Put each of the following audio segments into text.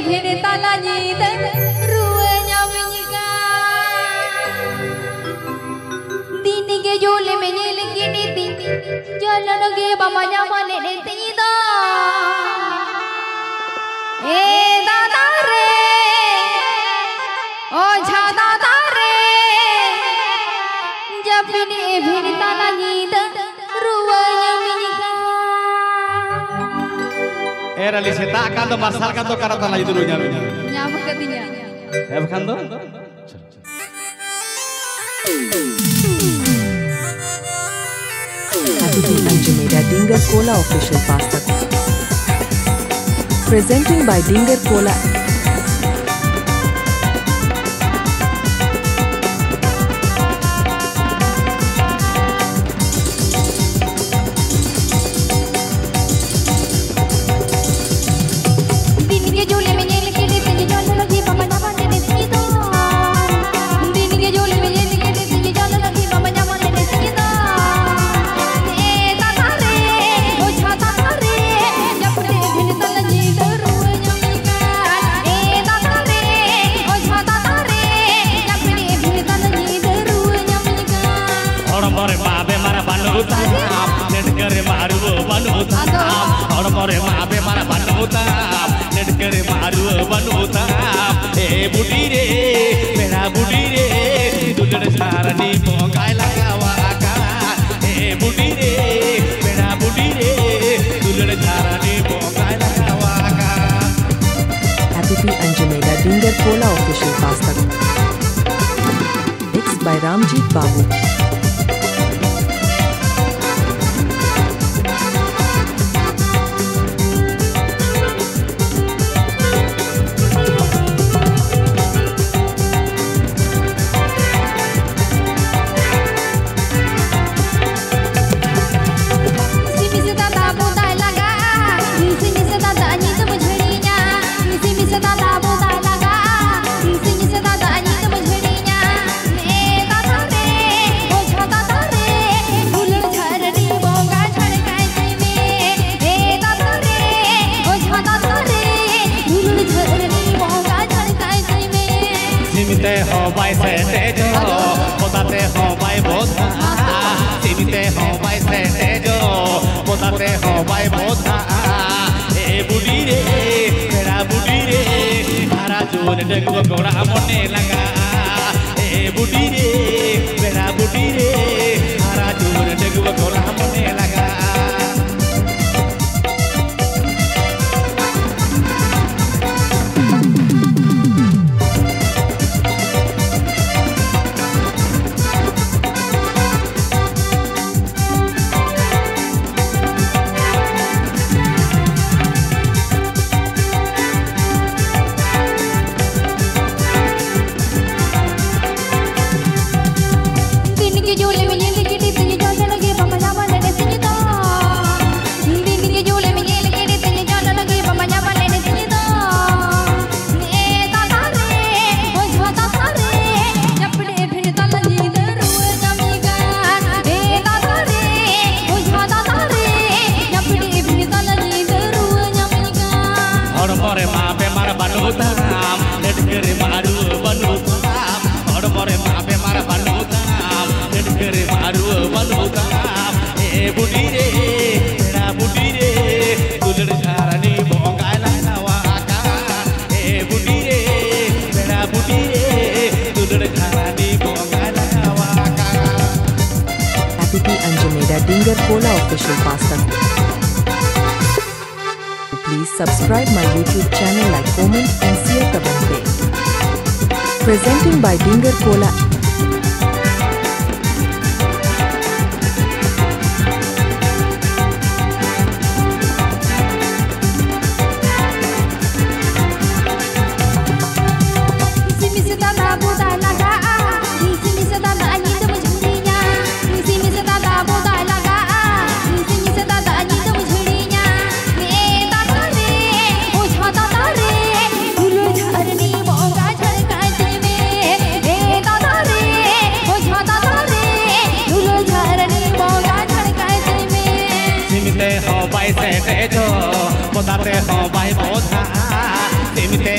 vini talanya dan ruanya menyika. Dini ke jole menyele kini dini jalan ke bapaknya malene tida. Dada re, oh dada re, jab vini talanya dan ruanya menyika. Era liseta kan to masal kan to karata lagi dulu nyalunya. Nyamuk ketinya. Ya bukan to? Happy Anjumeda Dinger Cola official pasta. Presenting by Dinger Cola. Happy Anjumeda Dinger Cola official pasta. Mixed by Ramjeet Babu. Simite ho bai se tejo, potate ho bai bodha. Simite ho bai se tejo, potate ho bai bodha. Budi re, mera budi re, hara jone degwa gora mone laga. Budi re, mera budi re, hara jone degwa gora mone laga. Happy Anjumeda Dinger Cola official pasta. Please subscribe my YouTube channel, like, comment and share the video. Presenting by Dinger Cola. Potate ho bai bodha, simite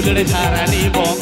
बिगड़ झारानी बंग